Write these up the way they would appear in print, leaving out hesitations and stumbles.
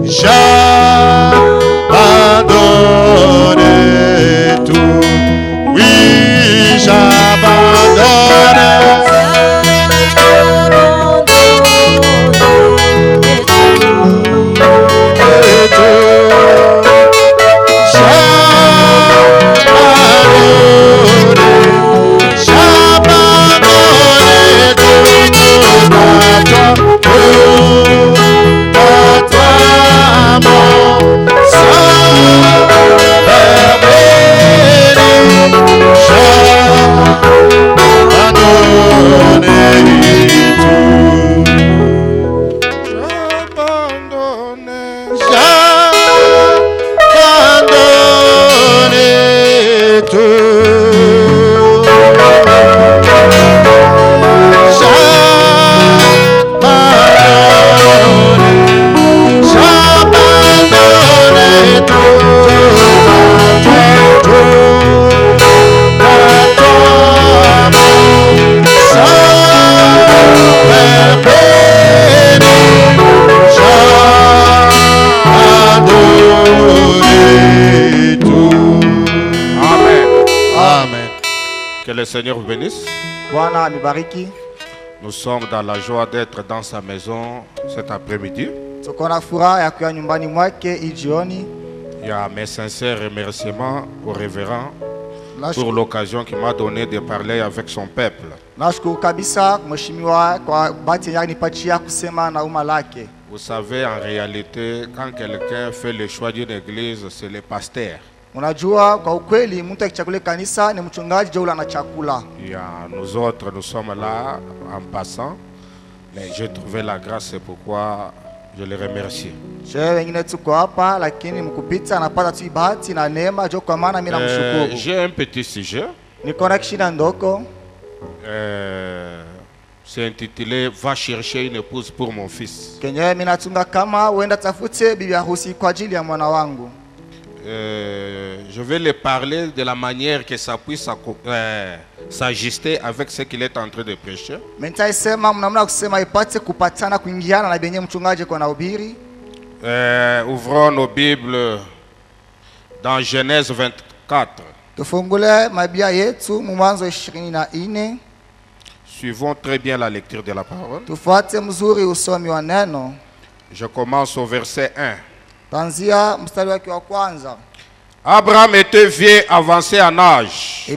j'abandonne tout. Oui, j'abandonne. Que le Seigneur vous bénisse. Nous sommes dans la joie d'être dans sa maison cet après-midi. Il y a mes sincères remerciements au révérend pour l'occasion qu'il m'a donné de parler avec son peuple. Vous savez, en réalité, quand quelqu'un fait le choix d'une église, c'est le pasteur. Unajua kwa ukweli mtu akichagulia kanisa ni mchungaji ndio na chakula. Nous autres nous sommes là en passant, mais j'ai trouvé la grâce, c'est pourquoi je les remercie. Wengine tuko hapa lakini mkupita anapata tu bahati na neema ndio kwa maana mimi namshukuru. J'ai un petit sujet. Niko na shida ndogo. C'est intitulé Va chercher une épouse pour mon fils. Kenye mimi natunga kama uenda tafute bibi harusi kwa ajili ya mwana wangu. Je vais les parler de la manière que ça puisse s'ajuster avec ce qu'il est en train de prêcher. Ouvrons nos Bibles dans Genèse 24. Suivons très bien la lecture de la parole. Je commence au verset 1. Abraham était vieux, avancé en âge.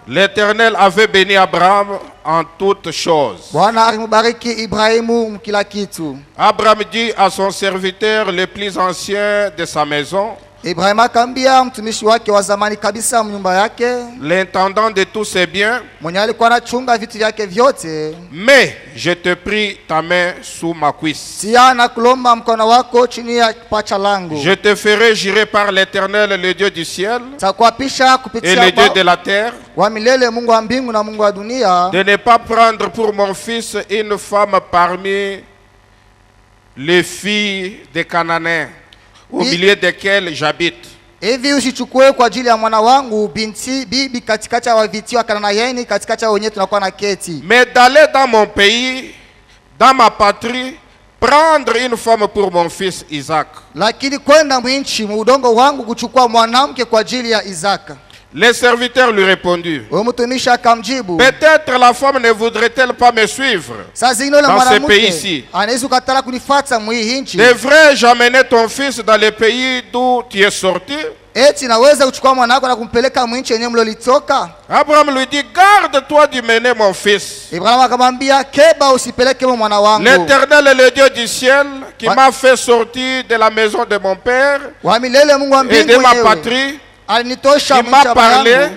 L'Éternel avait béni Abraham en toutes choses. Abraham dit à son serviteur le plus ancien de sa maison, l'intendant de tous ses biens, mais je te prie ta main sous ma cuisse. Je te ferai jurer par l'Éternel, le Dieu du ciel et le Dieu de la terre, de ne pas prendre pour mon fils une femme parmi les filles des Cananéens, au milieu desquels j'habite. Hivi usichukue kwa ajili ya mwana wangu binti bibi katikati ya waviti wa Kanaani katikati ya wenyewe tunakuwa na keti. Mais d'aller dans mon pays, dans ma patrie, prendre une femme pour mon fils Isaac. Lakini kwenda mwinchi udongo wangu kuchukua mwanamke kwa ajili ya Isaka. Les serviteurs lui répondirent, peut-être la femme ne voudrait-elle pas me suivre dans ce pays-ci? Devrais-je amener ton fils dans le pays d'où tu es sorti? Abraham lui dit, garde-toi de mener mon fils. L'Éternel est le Dieu du ciel qui m'a fait sortir de la maison de mon père et de ma patrie, qui m'a parlé,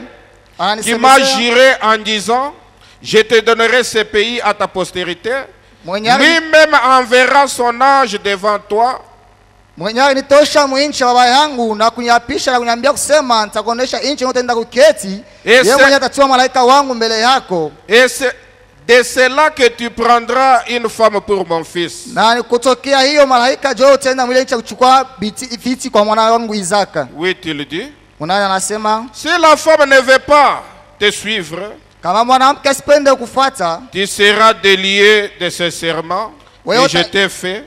qui m'a juré en disant, je te donnerai ce pays à ta postérité. Lui-même enverra son ange devant toi. Et c'est de cela que tu prendras une femme pour mon fils. Oui, tu le dis. Si la femme ne veut pas te suivre, tu seras délié de ce serment et je t'ai fait.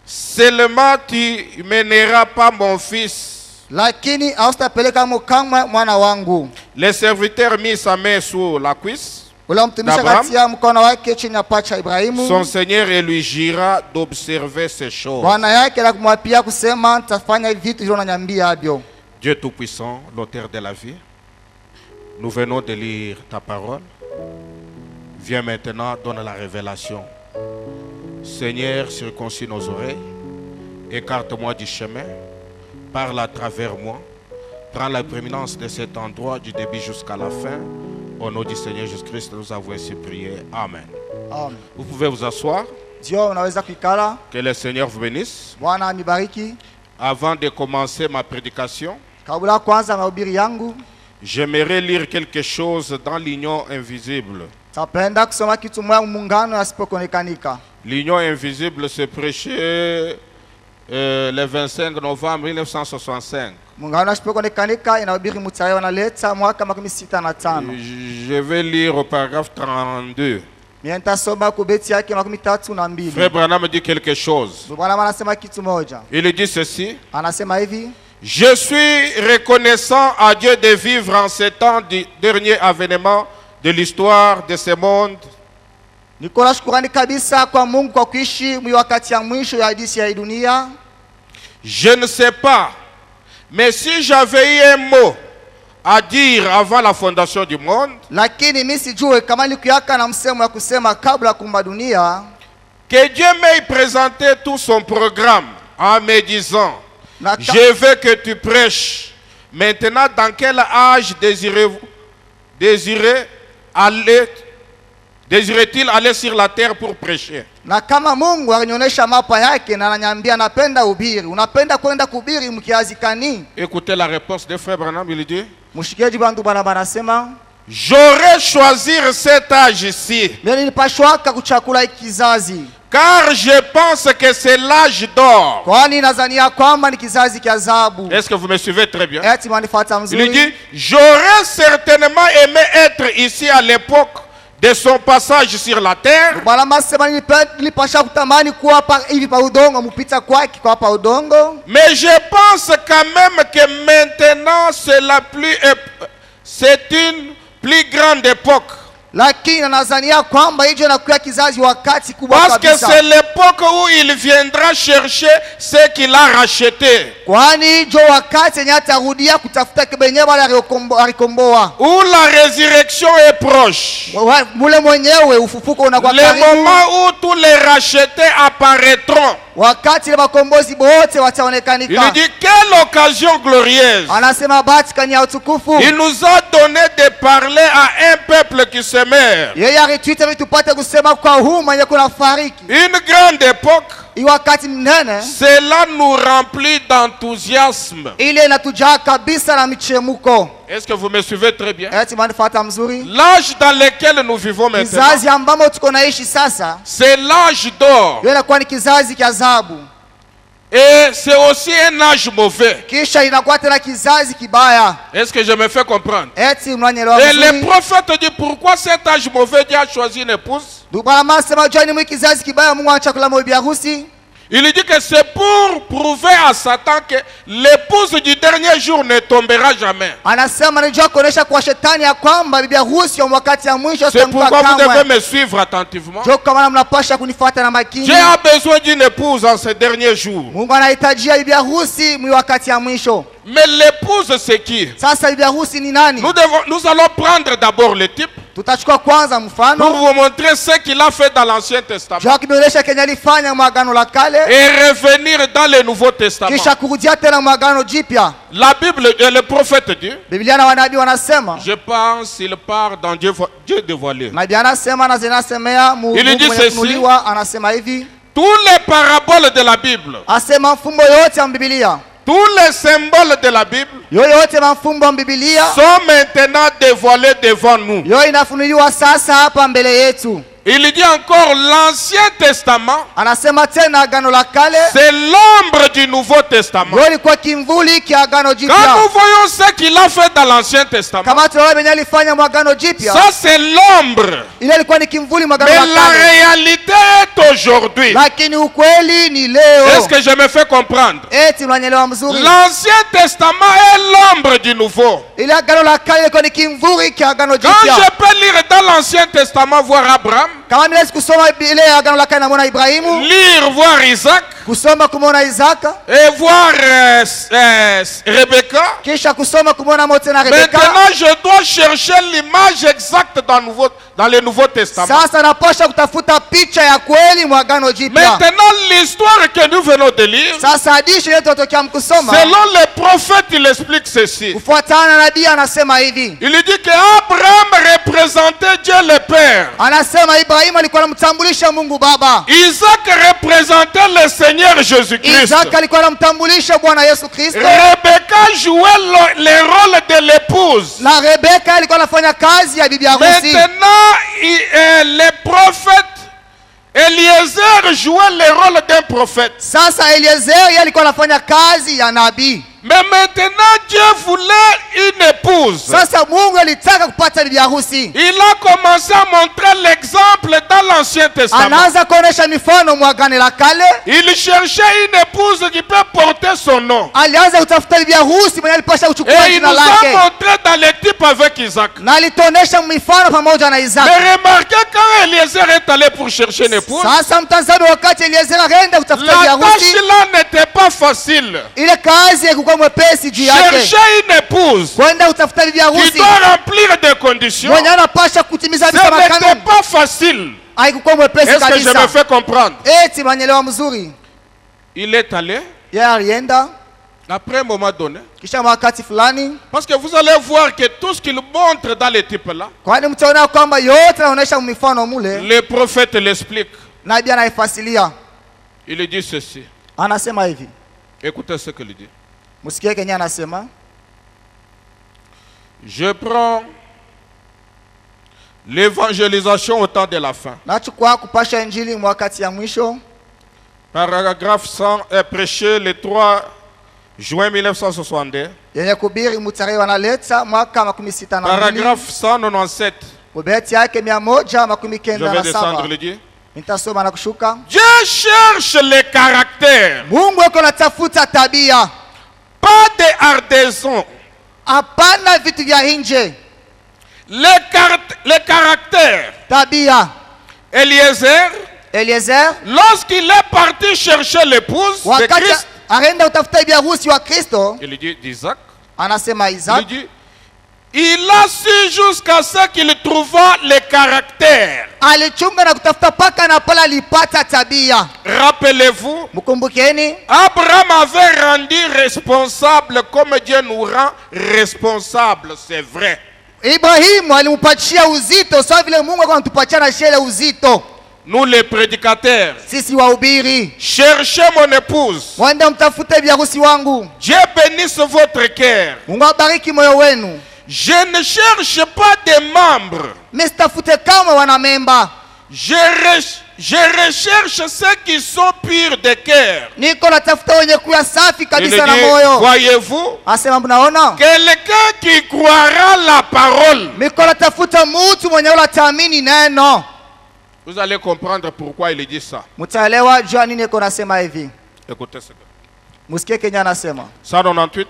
Seulement tu mèneras pas mon fils. Le serviteur mit sa main sur la cuisse d'Abraham. Son Seigneur et lui jura d'observer ces choses. Dieu Tout-Puissant, l'auteur de la vie, nous venons de lire ta parole. Viens maintenant, donne la révélation. Seigneur, circoncis nos oreilles, écarte-moi du chemin, parle à travers moi, prends la prééminence de cet endroit du début jusqu'à la fin. Au nom du Seigneur Jésus-Christ, nous avons ainsi prié. Amen. Amen. Vous pouvez vous asseoir. Que le Seigneur vous bénisse. Avant de commencer ma prédication, j'aimerais lire quelque chose dans l'union invisible. L'union invisible se prêchait le 25 novembre 1965. Je vais lire au paragraphe 32. Frère Branham dit quelque chose. Il dit ceci. Je suis reconnaissant à Dieu de vivre en ces temps du dernier avènement de l'histoire de ce monde. Je ne sais pas, mais si j'avais eu un mot à dire avant la fondation du monde, que Dieu m'ait présenté tout son programme en me disant: je veux que tu prêches. Maintenant, dans quel âge désirait-il aller sur la terre pour prêcher? Écoutez la réponse de Frère Branham, il dit: j'aurais choisi cet âge-ci, car je pense que c'est l'âge d'or. Est-ce que vous me suivez très bien? Il dit: j'aurais certainement aimé être ici à l'époque de son passage sur la terre. Mais je pense quand même que maintenant c'est une plus grande époque. Parce que c'est l'époque où il viendra chercher ce qu'il a racheté. Où la résurrection est proche. Le moment où tous les rachetés apparaîtront. Il dit: quelle occasion glorieuse. Il nous a donné de parler à un peuple qui se meurt. Une grande époque. Cela nous remplit d'enthousiasme. Est-ce que vous me suivez très bien? L'âge dans lequel nous vivons maintenant, c'est l'âge d'or. Et c'est aussi un âge mauvais. Est-ce que je me fais comprendre? Et le prophète dit: pourquoi cet âge mauvais? Dieu a choisi une épouse. Il dit que c'est pour prouver à Satan que l'épouse du dernier jour ne tombera jamais. C'est pourquoi vous devez me suivre attentivement. Dieu a besoin d'une épouse en ces derniers jours. Mais l'épouse, c'est qui? Nous allons prendre d'abord le type pour vous montrer ce qu'il a fait dans l'Ancien Testament et revenir dans le Nouveau Testament. La Bible et le prophète dit, je pense qu'il part dans Dieu dévoilé. Il dit ceci: tous les paraboles de la Bible, tous les symboles de la Bible sont maintenant dévoilés devant nous. Il dit encore l'Ancien Testament, anasema tena agano la kale, c'est l'ombre du Nouveau Testament. ilikuwa kimvuli kia agano jipya. Quand nous voyons ce qu'il a fait dans l'Ancien Testament, kama tunaona benye alifanya mwagano jipya, ça c'est l'ombre. ile ilikuwa ni kimvuli mwagano Mais la la kale. réalité est aujourd'hui. Lakini ukweli ni leo. Est-ce que je me fais comprendre? Eti mnanyelewa mzuri. L'Ancien Testament est l'ombre du Nouveau. Ile agano la kale ilikuwa ni kimvuli kia agano Quand jipya. je peux lire dans l'Ancien Testament, voir Abraham, Kama mimi kusoma ile agano la kale namuona Ibrahimu, lire, voir Isaac, kusoma kumuona Isaka, et voir Rebecca. kisha kusoma kumuona Mose na Rebeka. Maintenant, je dois chercher l'image exacte dans le Nouveau Testament. Sasa napasha kutafuta picha ya kweli mwagano jipya. Maintenant, l'histoire que nous venons de lire, Sasa hadithi yetu tutokea mkusoma, selon les prophètes, il explique ceci. kufuatana na nabii anasema hivi. Il dit que Abraham représentait Dieu le Père. Anasema Ibrahimu alikuwa anamtambulisha Mungu Baba. Isaac représentait le Seigneur Jésus-Christ. Isaka alikuwa anamtambulisha Bwana Yesu Kristo. Rebecca jouait le rôle de l'épouse. Na Rebeka alikuwa anafanya kazi ya bibi harusi. Maintenant, les prophètes, Eliezer jouait le rôle d'un prophète. Sasa Eliezer yeye alikuwa anafanya kazi ya nabii. Mais maintenant, Dieu voulait une épouse. Sasa Mungu alitaka kupata bibi harusi. Il a commencé à montrer l'exemple dans l'Ancien Testament. Anaanza kuonesha mifano mwagano la kale. Il cherchait une épouse qui peut porter son nom. Alianza kutafuta bibi harusi mwenye alipasha kuchukua Et il jina nous a lake. montré dans les types avec Isaac. Na alitonesha mifano pamoja na Isaka. Mais remarquez quand Eliezer est allé pour chercher une épouse, Sasa mtazame wakati Eliezer akaenda kutafuta bibi la harusi. tâche là n'était pas facile. Ile kazi ilikuwa mwepesi juu yake. Chercher une épouse Kwenda kutafuta bibi qui harusi doit remplir des conditions, mwenye anapasha kutimiza ce visa n'était makanuni. pas facile. Haikuwa mwepesi Est-ce que je me kabisa. fais comprendre? Eti manyelewa mzuri. Il est allé, Yeye alienda après un moment donné, kisha wakati fulani, parce que vous allez voir que tout ce qu'il montre dans les types là, kwani mtaona kwamba yote anaonesha mifano mule, le prophète l'explique. nabii anaifasilia. Il dit ceci. Anasema hivi. Écoutez ce qu'il dit. Msikie Kenya anasema. Je prends l'évangélisation au temps de la fin. Nachukua kupasha injili wakati ya mwisho. Paragraphe 100 est prêché le 3 juin 1962. Yenye kubiri mutarehe wanaleta mwaka 62. Paragraphe 197. Ubeti yake 197. Je vais descendre le dit. Nitasoma na kushuka. Dieu cherche le caractère. Mungu yuko anatafuta tabia. Pas de hardaison. Hapana vitu vya nje. Le caractère. Tabia. Eliezer, lorsqu'il est parti chercher l'épouse de Christ, arenda utafuta bibi harusi wa Kristo. Il dit d'Isaac. Anasema Isaac. Il dit, il a su jusqu'à ce qu'il trouva le caractère. Alichunga na kutafuta paka na pala alipata tabia. Rappelez-vous, mkumbukeni, Abraham avait rendu responsable comme Dieu nous rend responsable, c'est vrai. Ibrahimu alimpatia uzito sawa vile Mungu anatupatia na shele uzito. Nous les prédicateurs, sisi wahubiri, cherchez mon épouse. Wanda mtafute bibi harusi wangu. Dieu bénisse votre cœur. Mungu abariki moyo wenu. Je ne cherche pas des membres. Msitafute kama wana memba. Je recherche ceux qui sont purs de cœur. Niko natafuta wenye kuya safi kabisa na moyo. Voyez-vous? Asema mnaona? Quelqu'un qui croira la parole. Niko natafuta mtu mwenye utaamini neno. Vous allez comprendre pourquoi il dit ça. Mtaelewa jua nini niko nasema hivi. Écoutez ce que. Musikie Kenya anasema. 198.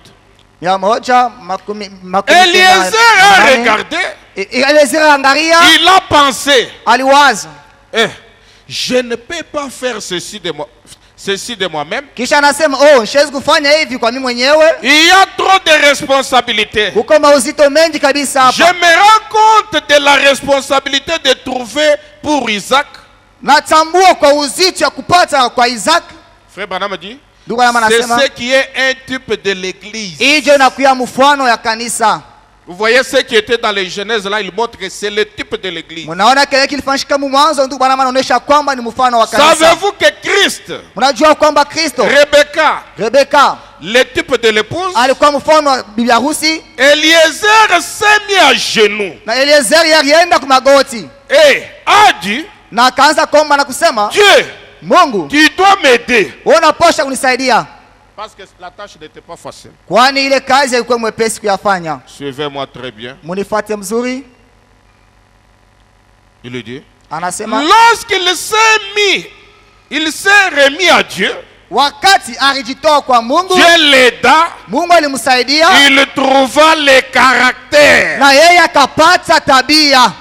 Eliezer a regardé. Eliezer angalia. Il a pensé. Aliwaza. Je ne peux pas faire ceci de moi-même. Kisha anasema siwezi kufanya hivi kwa mimi mwenyewe. Il y a trop de responsabilités. Uko mauzito mengi kabisa hapa. Je me rends compte de la responsabilité de trouver pour Isaac. Natambua kwa uzito ya kupata kwa Isaac. Frère Branham dit, c'est ce qui est un type de l'église. Ijo na kuya mfano ya kanisa. Vous voyez ce qui était dans les Genèses là, il montre que c'est le type de l'église. Mnaona kile kilifanyika mwanzo ndugu Branham anaonyesha kwamba ni mfano wa kanisa. Savez-vous que Christ, mnajua kwamba Kristo, Rebecca, le type de l'épouse, alikuwa mfano wa bibi harusi. Eliezer s'est mis à genoux. Na Eliezer yalienda kwa magoti. Et a dit, Na akaanza kuomba na kusema, Dieu, Mungu, tu dois m'aider. unapaswa kunisaidia. Parce que la tâche n'était pas facile. Kwani ile kazi ilikuwa mwepesi kuyafanya. Suivez-moi très bien. Munifuate mzuri. Il lui dit, Anasema, lorsqu'il s'est remis à Dieu, wakati alijitoa kwa Mungu, Dieu l'aida, Mungu alimsaidia, il trouva les caractères. na yeye akapata tabia.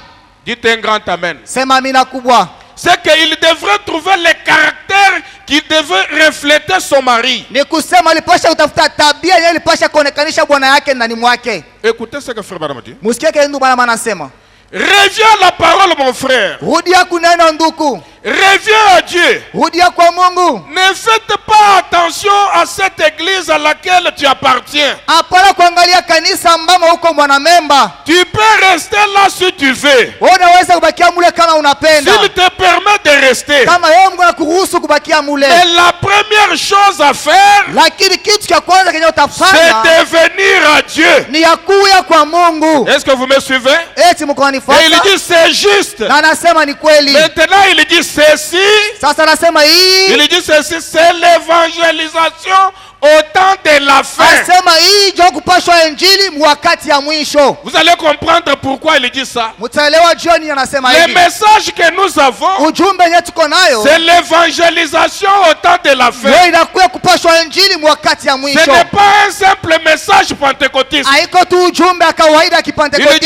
Dites un grand amen. Sema amina kubwa. C'est qu'il devrait trouver les caractères qui devaient refléter son mari. Ni kusema alipasha kutafuta tabia yeye alipasha kuonekanisha bwana yake ndani mwake. Écoutez ce que frère Branham dit. Musikie kile ndugu bwana anasema. Reviens à la parole, mon frère. Rudia kunena ndugu. Reviens à Dieu. Rudia kwa Mungu. Ne faites pas attention à cette église à laquelle tu appartiens. Hapana kuangalia kanisa ambamo uko mwanamemba. Tu peux rester là si tu veux. Unaweza kubakia mule kama unapenda. S'il te permet de rester. Kama yeye Mungu anakuruhusu kubakia mule. Mais la première chose à faire, lakini kitu cha kwanza kenye utafanya, c'est de venir à Dieu. ni ya kuya kwa Mungu. Est-ce que vous me suivez? Eti mko Et il dit c'est juste. Na anasema ni kweli. Maintenant il dit ceci. Sasa anasema hii. Il dit ceci, c'est l'évangélisation au temps de la fin. Anasema hii ndio kupashwa injili wakati ya mwisho. Vous allez comprendre pourquoi il dit ça. Mtaelewa jioni anasema Le hivi. message que nous avons, Ujumbe yenye tuko nayo, c'est l'évangélisation au temps de la fin. ndio inakuwa kupashwa injili wakati ya Ce mwisho. n'est pas un simple message pentecôtiste. Haiko tu ujumbe wa kawaida Il dit kipentekoste.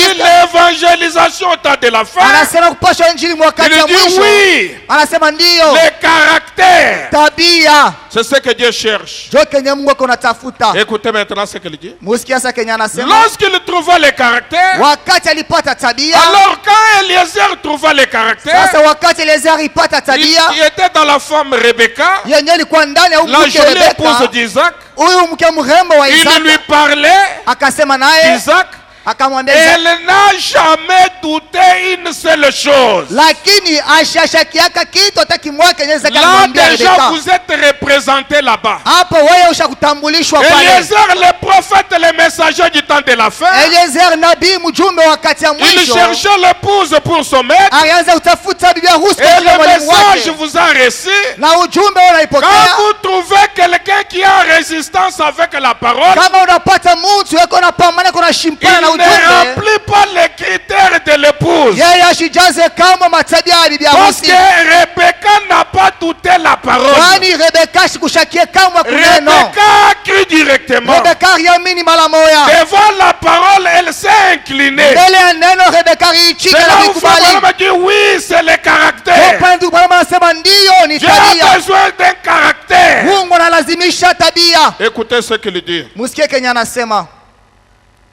l'évangélisation au temps de la fin. Anasema kupashwa injili wakati ya Il dit mwisho. oui. Anasema ndio. Les caractères. Tabia. C'est ce que Dieu cherche. Ndio kenye Mungu anatafuta. Écoutez maintenant ce qu'il dit. Musikia sasa kenye anasema. Lorsqu'il trouva les caractères, Wakati alipata tabia. alors quand Eliezer trouva les caractères, Sasa wakati Eliezer alipata tabia, il était dans la femme Rebecca, yenye ilikuwa ndani ya la mke jolie Rebeka. épouse d'Isaac. Huyu mke mrembo wa Il Isaka lui parlait, akasema naye, Isaac. akamwambia Isaka, Elle n'a jamais douté une seule chose. lakini ashashakiaka kitu hata kimwake kenye Isaka Là alimwambia déjà Rebeka. vous êtes représenté là-bas. Hapo wewe ushakutambulishwa pale. Eliezer le prophète, le messager du temps de la fin, Eliezer nabii mjumbe wakati ya il mwisho. cherchait l'épouse pour son maître. Alianza kutafuta bibi harusi Et kwa le mwalimu message wake. vous a reçu. Na ujumbe Quand unaipokea. vous trouvez quelqu'un qui est en résistance avec la parole, Kama unapata mtu yako unapambana kuna il shimpana na ne ujumbe. remplit pas les critères de l'épouse. Yeye ashijaze kama matabia ya bibi Parce harusi. que Rebecca n'a pas douté la parole. Kwani Rebeka shikushakie kama kuneno. Rebecca a cru directement. Rebeka aliamini mara moja. Devant la parole, elle s'est inclinée. Mbele ya neno Rebeka C'est aliichika là na où Frère kukubali. Branham dit oui, c'est le caractère. Upande Bwana anasema ndio ni Dieu a tabia. besoin d'un caractère. Mungu analazimisha tabia. Écoutez ce qu'il dit. Musikie Kenya anasema.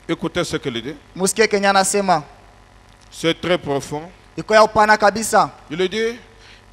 Écoutez ce qu'il dit. Musikie Kenya anasema. C'est très profond. Iko ya upana kabisa. Il dit,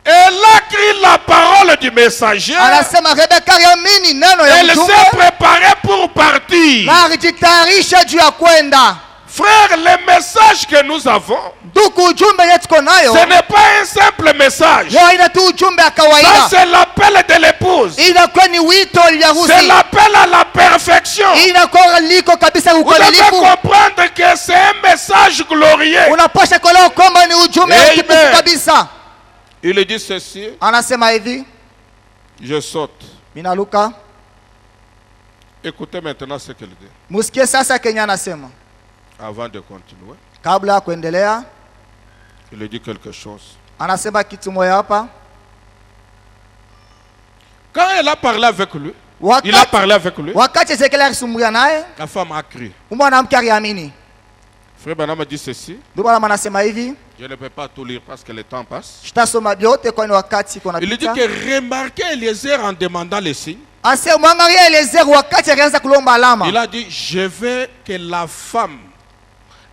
elle a cru la parole du messager. Anasema Rebeka aliamini neno ya Elle mjumbe. s'est préparée pour partir. Na alijitayarisha juu ya kwenda. Frère, le message que nous avons, Ndugu, ujumbe yetu tuko nayo. ce n'est pas un simple message. Leo ina tu ujumbe ya Ça, kawaida. c'est l'appel de l'épouse. Inakuwa ni wito ya C'est harusi. l'appel à la perfection. Inakuwa liko kabisa Vous devez ukamilifu. comprendre que c'est un message glorieux. Unapasha kuelewa kwamba ni ujumbe wa Amen. kipekee kabisa. Il dit ceci, Anasema hivi, je saute. minaluka. Écoutez maintenant ce qu'il dit, Musikie sasa Kenya anasema. avant de continuer. Kabla ya kuendelea, Il dit quelque chose. anasema kitu moja hapa. Quand elle a parlé avec lui, il a parlé avec lui, Wakati Ezekiel alisumulia naye, la femme a crié. mwanamke aliamini. Frère Branham dit ceci, Ndio Bwana anasema hivi, je ne peux pas tout lire parce que le temps passe. tutasoma vyote kwani wakati kuna Il dit pita. que remarquez Eliezer en demandant les signes. Ase mwangalia Eliezer wakati alianza kulomba alama. Il a dit, je veux que la femme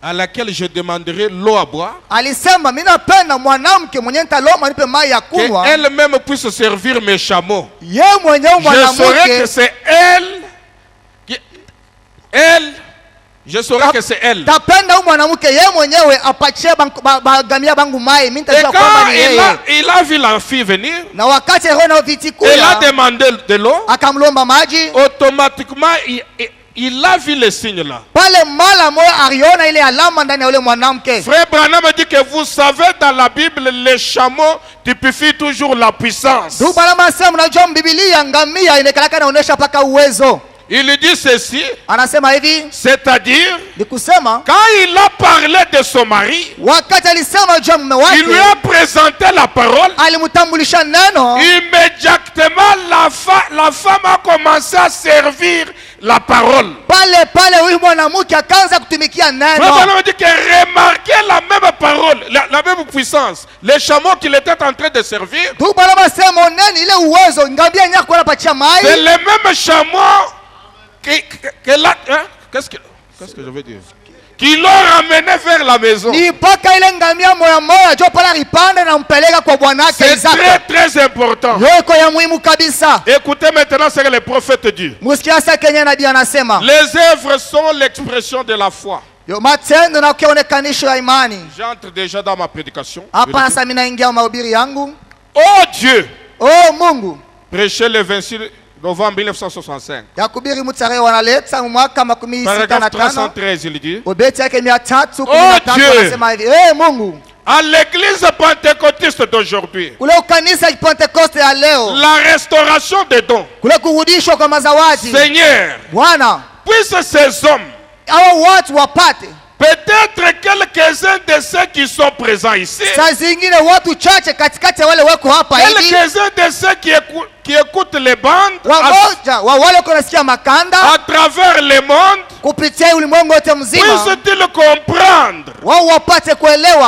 à laquelle je demanderai l'eau à boire, Alisema mimi napenda mwanamke mwenye nitalomba nipe maji ya kunywa. qu'elle-même puisse servir mes chameaux. Yeye mwenyewe Je saurais que mwanamke c'est elle, je saurais que c'est elle. tapenda huyu mwanamke yeye mwenyewe apachie bagamia bangu mai. Mimi Et nitajua kwamba quand ni yeye. il a vu la fille venir, Na wakati aliona viti il a kuya demandé de l'eau, akamlomba maji. automatiquement, il a vu les signes là. Frère Branham dit que vous savez dans la Bible les chameaux typifient toujours la puissance. Il dit ceci, c'est-à-dire quand il a parlé de son mari, il lui a présenté la parole. Immédiatement la femme a commencé à servir la parole. Vraiment dit que remarquez la même parole, la même puissance. Les chameaux qu'il était en train de servir, c'est les mêmes chameaux qu'est-ce que je veux dire? Qui l'ont ramené vers la maison. C'est très très important. Écoutez maintenant ce que le prophète dit. Les œuvres sont l'expression de la foi. J'entre déjà dans ma prédication. Oh Dieu, prêchez le 26 novembre 1965. Paragraphe 313, il dit. Oh Dieu, à l'église pentecôtiste d'aujourd'hui, la restauration des dons, Seigneur, puisse ces hommes, peut-être quelques-uns de ceux qui sont présents ici, quelques-uns de ceux qui écoutent les bandes à travers le monde, puissent-ils comprendre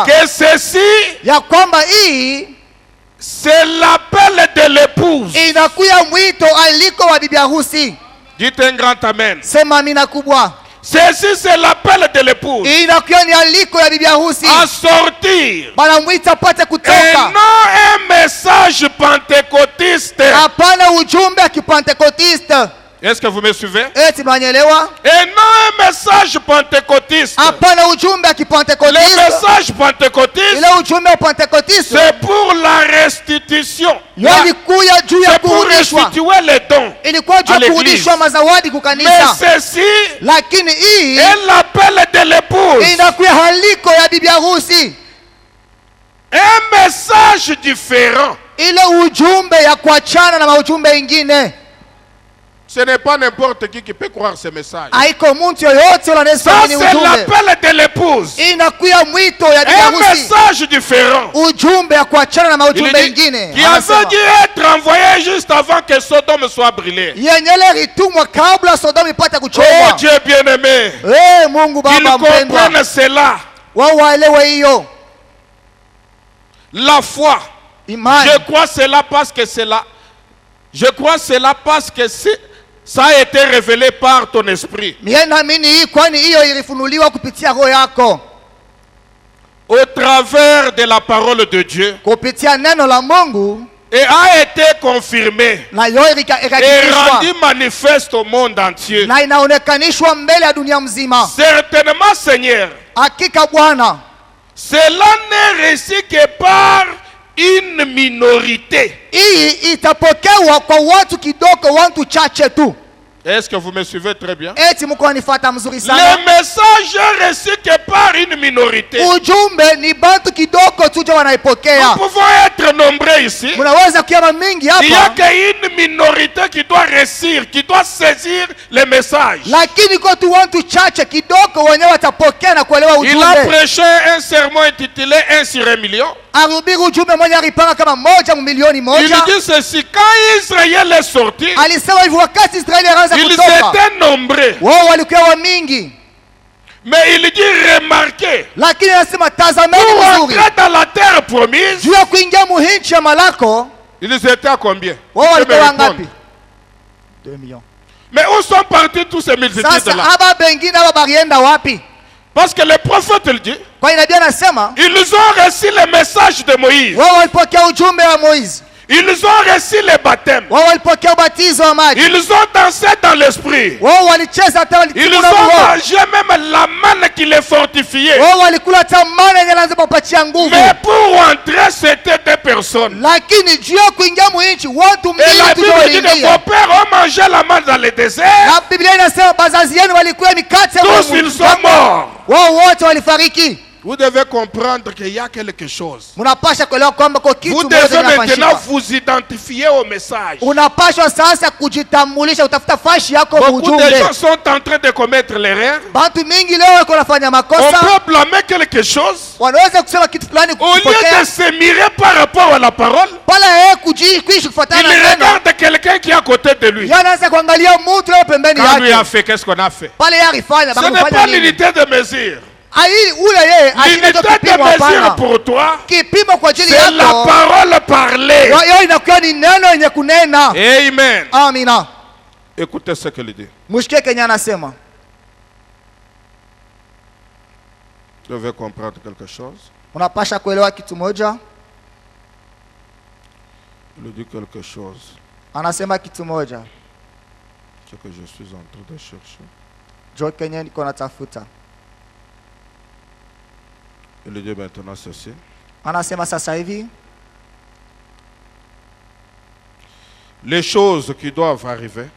que ceci, c'est l'appel de l'épouse. Dites un grand amen. Ceci, c'est l'appel de l'épouse à sortir et non un message pentecôtiste. Est-ce que vous me suivez? Et non un message pentecôtiste. Le message pentecôtiste, c'est pour la restitution. C'est pour restituer les dons à l'église. Mais ceci est l'appel de l'épouse. Un message différent. Ce n'est pas n'importe qui peut croire ce message. Ça, c'est l'appel de l'épouse. Un message différent. Il dit, qui avait dû être envoyé juste avant que Sodome soit brûlée. Oh Dieu bien-aimé, qu'ils comprennent cela. La foi. Je crois cela parce que c'est là. Je crois cela parce que ça a été révélé par ton esprit. Au travers de la parole de Dieu. Et a été confirmé et rendu manifeste au monde entier. Certainement, Seigneur, cela n'est reçu que par une minorité. Est-ce que vous me suivez très bien? Le message est reçu que par une minorité. Nous pouvons être nombreux ici. Il n'y a qu'une minorité qui doit réussir, qui doit saisir le message. Il a prêché un sermon intitulé 1 sur 1 million. Il dit ceci: quand Israël est sorti, ils étaient nombreux. Mais il dit remarquez, pour entrer dans la terre promise, ils étaient à combien? 2 millions. Mais où sont partis tous ces multitudes-là? Parce que le prophète il dit, ils ont reçu le message de Moïse. Ils ont reçu le baptême. Ils ont dansé dans l'esprit. Ils ont mangé même la manne qui les fortifiait. Mais pour entrer, c'était des personnes. Lakini juu ya kuingia mwinchi watu Et la Bible dit que vos pères ont mangé la manne dans le désert. Na Biblia inasema bazazi yenu walikuwa mikate. Tous ils sont morts. Wao wote walifariki. Vous devez comprendre qu'il y a quelque chose. Vous devez maintenant vous identifier au message. Beaucoup de gens sont en train de commettre l'erreur. On peut blâmer quelque chose au lieu de se mirer par rapport à la parole. Il regarde quelqu'un qui est à côté de lui. Quand lui a fait, qu'est-ce qu'on a fait? Ce n'est pas l'unité de mesure. L'unité de mesure pour toi, c'est la parole parlée. Amen. Amina. Écoutez ce qu'il dit. Vous devez comprendre quelque chose. Il dit quelque chose. Ce que je suis en train de chercher. Il dit maintenant ceci. Les choses qui doivent arriver.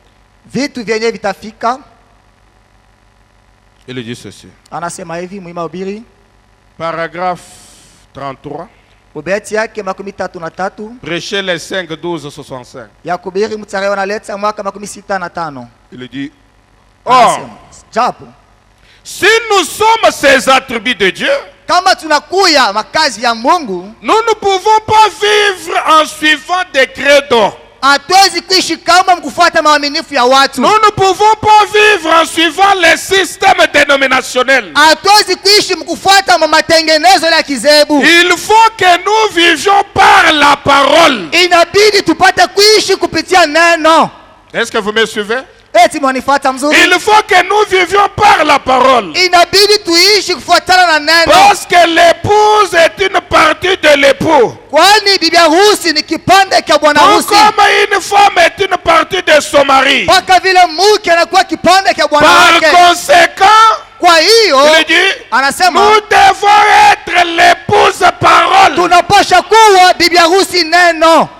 Il dit ceci. Paragraphe 33. Prêchez les 5, 12, 65. Il dit, or, si nous sommes ces attributs de Dieu, nous ne pouvons pas vivre en suivant des credos. Nous ne pouvons pas vivre en suivant les systèmes dénominationnels. Il faut que nous vivions par la parole. Est-ce que vous me suivez? Il faut que nous vivions par la parole. Parce que l'épouse est une partie de l'époux. Comme une femme est une partie de son mari. Par conséquent, il dit, nous devons être l'épouse parole.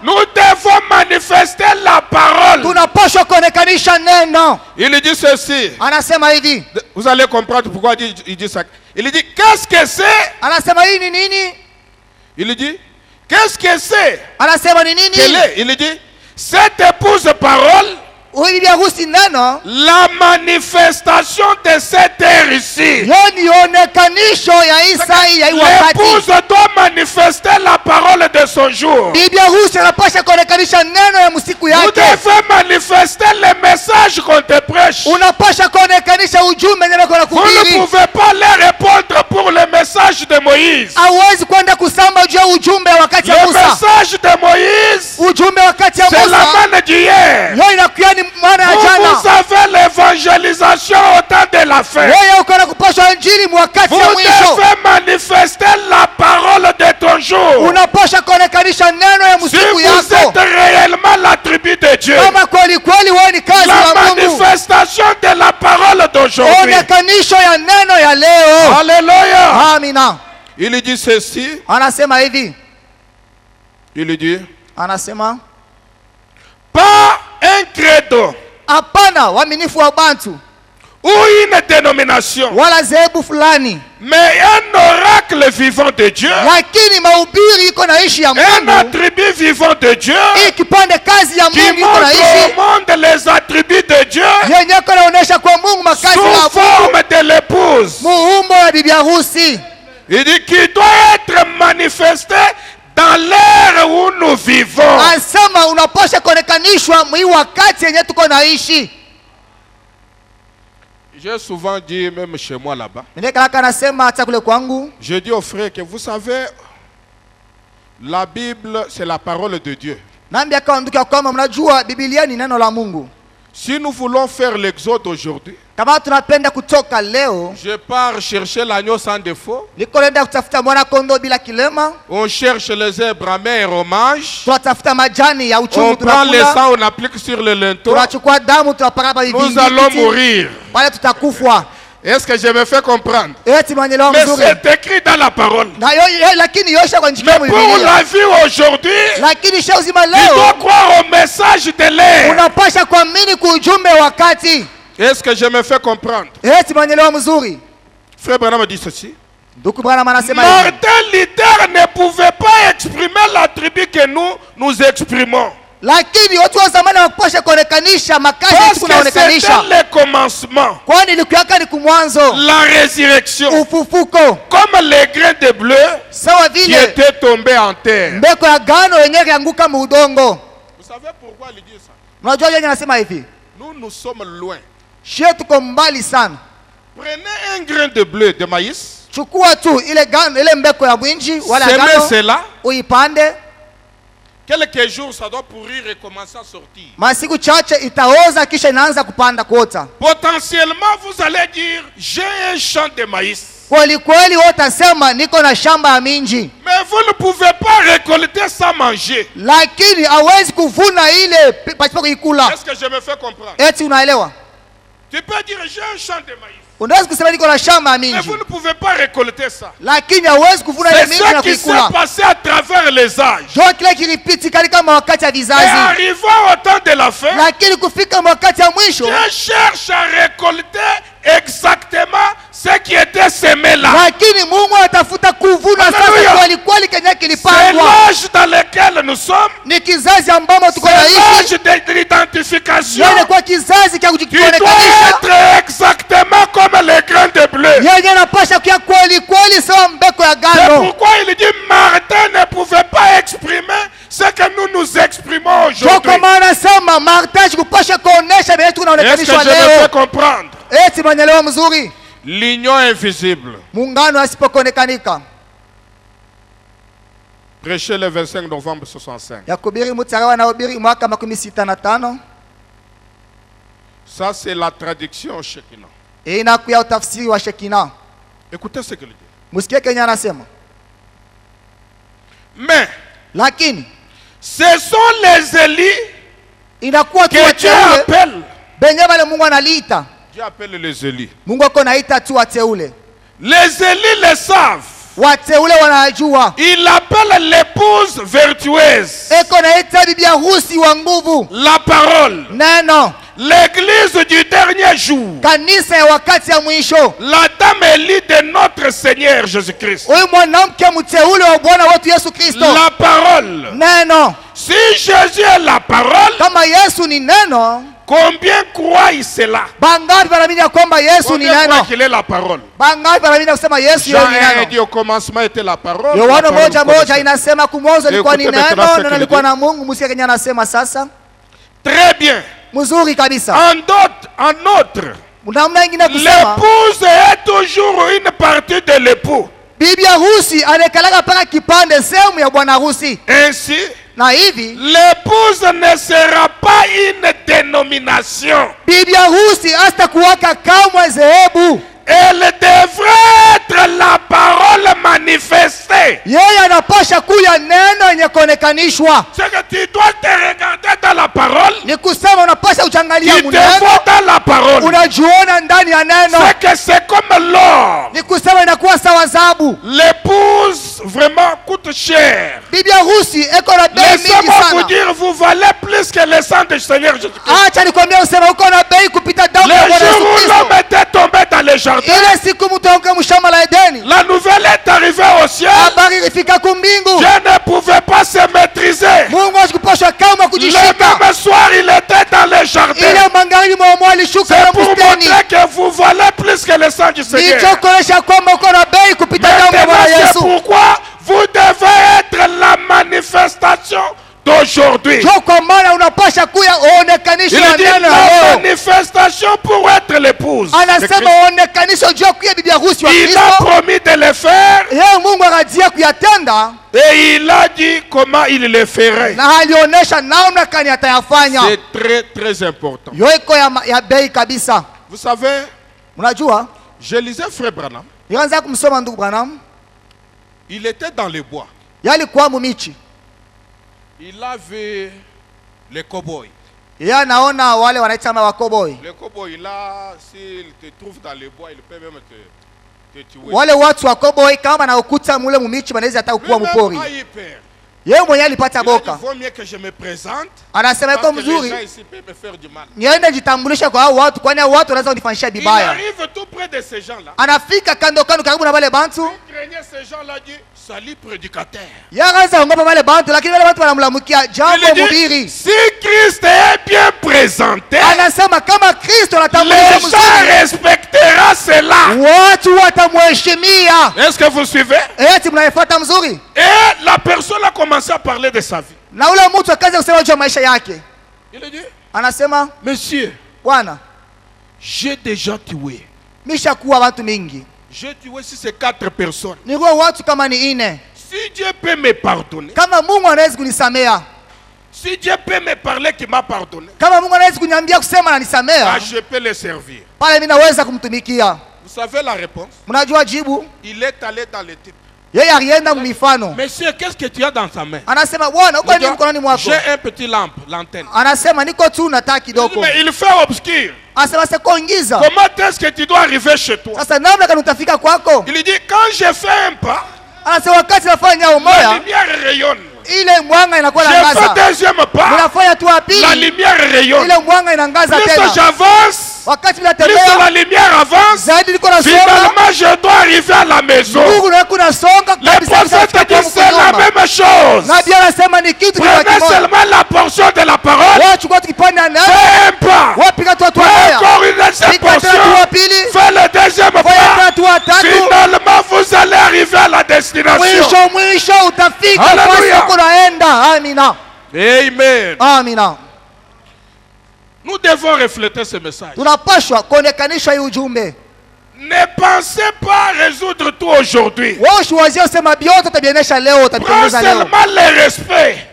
Nous devons manifester la parole. Il dit ceci. Vous allez comprendre pourquoi il dit ça. Il dit, qu'est-ce que c'est? Il dit, qu'est-ce que c'est? Il dit, cette épouse parole, la manifestation de cette ère ici. L'épouse doit manifester la parole de son jour. Vous devez manifester le message qu'on te prêche. Vous ne pouvez pas leur répondre pour le message de Moïse. Le message de Moïse, c'est la manne d'hier. Vous avez l'évangélisation au temps de la fin. Vous devez manifester la parole de ton jour. Si vous êtes réellement la tribu de Dieu, la manifestation de la parole d'aujourd'hui. Alléluia. Il dit ceci. Il dit, pas un credo ou une dénomination, mais un oracle vivant de Dieu, un attribut vivant de Dieu, qui montre au monde les attributs de Dieu sous forme de l'épouse. Il dit qu'il doit être manifesté dans l'ère où nous vivons. J'ai souvent dit, même chez moi là-bas, je dis aux frères que vous savez, la Bible c'est la parole de Dieu. Si nous voulons faire l'exode aujourd'hui, je pars chercher l'agneau sans défaut. On cherche les zèbres amers et romages. On prend le sang, on applique sur le linteau. Nous allons mourir. Est-ce que je me fais comprendre? Mais c'est écrit dans la parole. Mais pour la vie aujourd'hui, il doit croire au message de l'air. Est-ce que je me fais comprendre? Frère Branham dit ceci. Martin Luther ne pouvait pas exprimer l'attribut que nous exprimons. Parce que c'était le commencement, la résurrection, comme les grains de bleu qui étaient tombés en terre. Vous savez pourquoi il dit ça? Nous sommes loin. Prenez un grain de bleu de maïs, semez cela. Quelques jours, ça doit pourrir et commencer à sortir. Potentiellement, vous allez dire, j'ai un champ de maïs. Mais vous ne pouvez pas récolter sans manger. Est-ce que je me fais comprendre? Tu peux dire, j'ai un champ de maïs. Mais vous ne pouvez pas récolter ça. C'est ce qui s'est passé à travers les âges. Et arrivant au temps de la fin, Dieu cherche à récolter exactement ce qui était semé là. C'est l'âge dans lequel nous sommes. C'est l'âge de l'identification. Tu dois être exactement comme les grains de bleu. C'est pourquoi il dit Martin ne pouvait pas exprimer ce que nous exprimons aujourd'hui. Est-ce que je me fais comprendre? L'union invisible. Prêché le 25 novembre 65. Ça c'est la traduction Shekinah. Écoutez ce qu'il dit. Mais ce sont les Élis que Dieu appelle. Dieu appelle les Élis. Les Élis le savent. Il appelle l'épouse vertueuse. La parole. L'église du dernier jour. La dame Élie de notre Seigneur Jésus-Christ. La parole. Si Jésus est la parole, combien croient cela? Combien croient qu'il est la parole? Jean 1 dit au commencement était la parole. Très bien. En outre, l'épouse est toujours une partie de l'époux. Ainsi, l'épouse ne sera pas une dénomination. Elle devrait être la parole manifestée. C'est que tu dois te regarder dans la parole. Tu te vois dans la parole. C'est que c'est comme l'or. L'épouse vraiment coûte cher. Laissez-moi vous dire, vous valez plus que le sang du Seigneur Jésus-Christ. Le jour où l'homme était tombé dans le jardin, la nouvelle est arrivée au ciel. Dieu ne pouvait pas se maîtriser. Le même soir, il était dans le jardin. C'est pour montrer que vous valez plus que le sang du Seigneur. Maintenant, c'est pourquoi vous devez être la manifestation d'aujourd'hui. Il dit la manifestation pour être l'épouse. Il a promis de le faire. Et il a dit comment il le ferait. C'est très très important. Vous savez, je lisais Frère Branham. Il était dans les bois. Il avait les cow-boys. Yeye anaona wale wanaita cowboy. Le cowboy là, s'il te trouve dans le bois, il peut même te tuer. Wale watu wa cowboy kama na ukuta mule mumichi wanaweza hata kuwa mpori. Yeye mwenyewe alipata boka. Il vaut mieux que je me présente. Anasema iko mzuri. Niende Niende jitambulisha kwa hao watu kwani hao watu wanaweza kunifanyisha vibaya. Il arrive tout près de ces gens-là. Anafika kando karibu na wale bantu. Craignez ces gens-là dit salut prédicateur. Yakaanza ngopa wale bantu lakini wale bantu wanamlamukia jambo mhubiri. Si Christ est bien présenté, anasema kama Kristo anatambuliwa les gens respectera cela. Watu watamheshimia. Est-ce que vous suivez? Eti mnaifuata mzuri? Et la personne a commencé à parler de sa vie. Na ule mtu akaanza kusema juu ya maisha yake. Il a dit, anasema, monsieur, bwana, j'ai déjà tué. Mishakuwa watu mingi. J'ai tué si c'est 4 personnes. Nikuwa watu kama ni 4. Si Dieu peut me pardonner. Kama Mungu anaweza kunisamea. Si Dieu peut me parler qu'il m'a pardonné. Kama Mungu anaweza kuniambia kusema ananisamea. Ah, je peux le servir. Pale mimi naweza kumtumikia. Vous savez la réponse? Mnajua jibu? Il est allé dans les types. Yeye alienda mifano. Monsieur, qu'est-ce que tu as dans ta main? Anasema, bwana, uko nini mkononi mwako? J'ai un petit lampe, l'antenne. Anasema, niko tu na taa kidogo. Mais il fait obscur. Anasema, sekongiza. Comment est-ce que tu dois arriver chez toi? Sasa namna gani utafika kwako? Il dit, quand je fais un pas, anasema wakati nafanya umoja, la lumière rayonne. Ile mwanga inakuwa inaangaza. Je fais deuxième pas. Unafanya tu pili. La lumière rayonne. Ile mwanga inaangaza tena. Plus j'avance, wakati plus la lumière avance, finalement je dois arriver à la maison. Les prophètes disent c'est la même chose. Prenez seulement la portion de la parole. Fais un pas. Encore une deuxième portion. Fais le deuxième pas. Finalement vous allez arriver à la destination. Alléluia. Amen. Amina. Nous devons refléter ce message. Ne pensez pas résoudre tout aujourd'hui. Prends seulement le respect.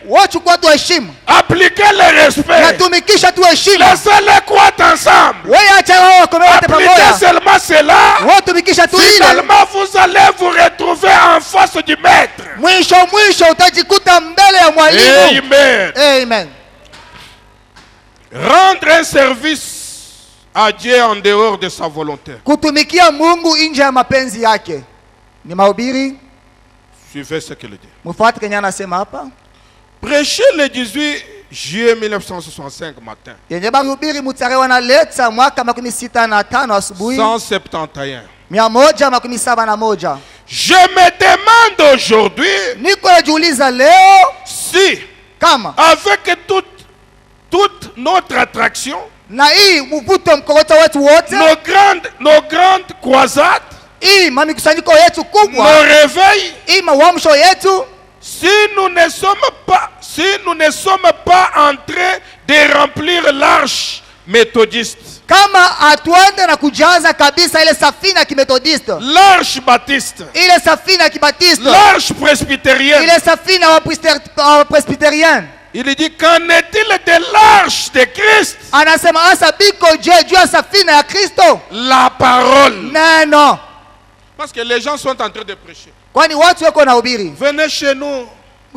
Appliquez le respect. Laissez-les croître ensemble. Appliquez seulement cela. Finalement, vous allez vous retrouver en face du maître. Amen. Amen. Rendre un service à Dieu en dehors de sa volonté. Kutumikia Mungu nje ya mapenzi yake ni mahubiri. Suivez ce qu'il dit. Mfuate Kenya anasema hapa. Prêcher le 18 juillet 1965 matin. Yenye bahubiri mutarewa na leta mwaka 65 asubuhi. 171. 171. Je me demande aujourd'hui. Niko najiuliza leo si kama avec toute notre attraction, na hii mvuto mkokota wetu wote, nos grandes croisades, hii mamikusanyiko yetu kubwa, nos réveils, hii mawamsho yetu, si nous ne sommes pas en train de remplir l'arche méthodiste, kama atuende na kujaza kabisa ile safina kimethodiste, l'arche baptiste, ile safina kibatiste, l'arche presbytérienne, ile safina wa presbyterienne. Il dit, qu'en est-il de l'arche de Christ? Anasema asa biko je juu ya safina ya Kristo? La parole. Neno. Parce que les gens sont en train de prêcher. Kwani watu wako nahubiri. Venez chez nous.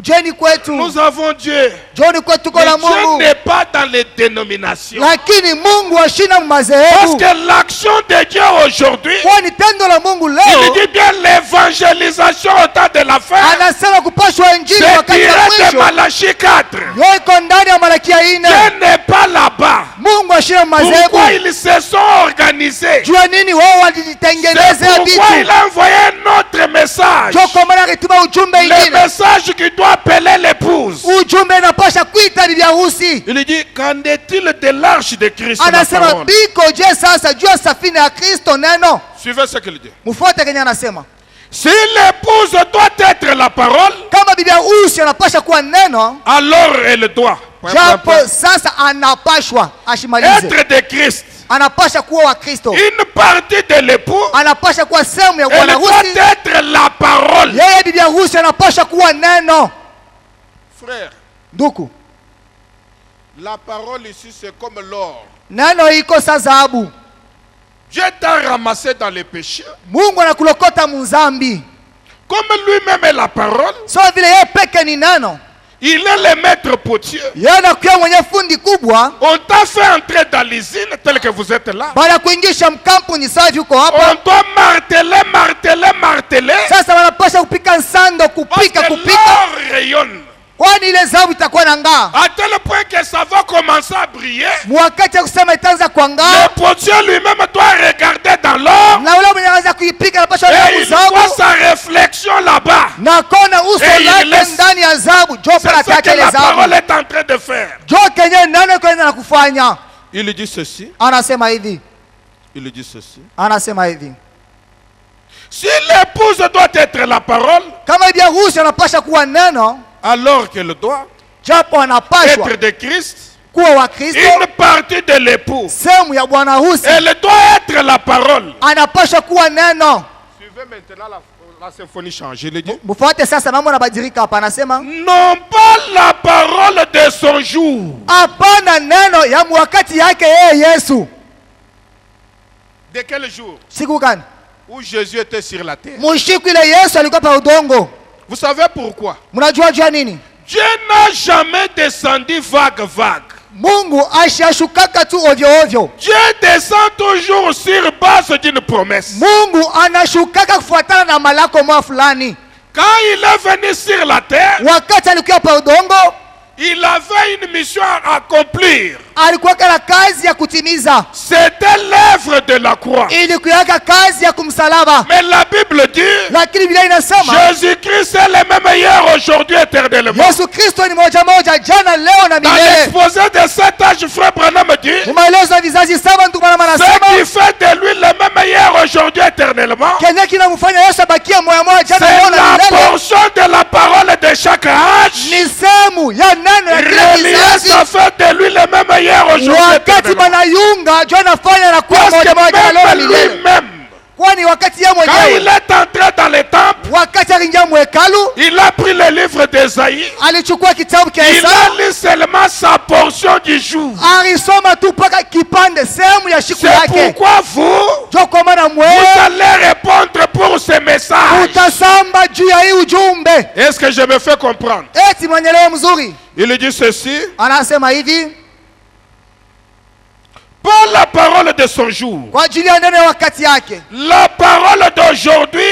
Jeni kwetu. Nous avons Dieu. Joni kwetu kuna Mungu. Dieu n'est pas dans les dénominations. Lakini Mungu ashina mazehebu. Parce que l'action de Dieu aujourd'hui, kwani tendo la Mungu leo, il dit bien l'évangélisation au temps de la fin. Anasema kupashwa injili wakati wa mwisho. C'est de Malachie 4. Yeko ndani ya Malaki 4. Dieu n'est pas là-bas. Mungu ashina mazehebu. Pourquoi ils se sont organisés? Jua nini wao walijitengenezea vitu? Pourquoi il a envoyé un autre message? Joko mara alituma ujumbe ingine. Le message qui doit appeler l'épouse. Ujumbe unapasha kuita bibi harusi. Il dit, qu'en est-il de l'arche de Christ? Anasema biko je sasa jua safina ya Kristo neno. Suivez ce qu'il dit. Mfuate Kenya anasema. Si l'épouse doit être la parole, kama bibi harusi anapasha kuwa neno, alors elle doit japo sasa anapashwa ashimalize être de Christ. Anapasha kuwa wa Kristo. Une partie de l'époux, anapasha kuwa sehemu ya bwana harusi. Elle doit être la parole. Yeye bibi harusi anapasha kuwa neno. Frère, nduku, la parole ici c'est comme l'or. Neno iko sa dhahabu. Dieu t'a ramassé dans les péchés. Mungu anakulokota muzambi. Comme lui-même est la parole. So vile yeye peke ni neno. Il est le maître potier. On t'a fait entrer dans l'usine tel que vous êtes là. On doit marteler. Parce que l'or rayonne. À tel point que ça va commencer à briller. Le potier lui-même doit regarder dans l'or. Et il voit sa réflexion là-bas. Et il laisse. C'est ce que la parole est en train de faire. Il dit ceci. Il dit ceci. Si l'épouse doit être la parole, alors qu'elle doit être de Christ, une partie de l'époux, elle doit être la parole. Suivez maintenant la symphonie change. Il dit, non pas la parole de son jour. De quel jour? Où Jésus était sur la terre. Vous savez pourquoi? Dieu n'a jamais descendu vague. Dieu descend toujours sur base d'une promesse. Quand il est venu sur la terre, il avait une mission à accomplir. C'était l'œuvre de la croix. Mais la Bible dit, Jésus-Christ est le même hier, aujourd'hui, éternellement. Dans l'exposé de cet âge, frère Branham dit, ce qui fait de lui le même hier, aujourd'hui, éternellement, c'est la portion de la parole de chaque âge. Relié, ça fait de lui le même hier, aujourd'hui, éternellement. Parce que même lui-même, quand il est entré dans le temple, il a pris le livre d'Ésaïe. Il a lu seulement sa portion du jour. C'est pourquoi vous allez répondre pour ce message. Est-ce que je me fais comprendre? Il dit ceci. Pas la parole de son jour. La parole d'aujourd'hui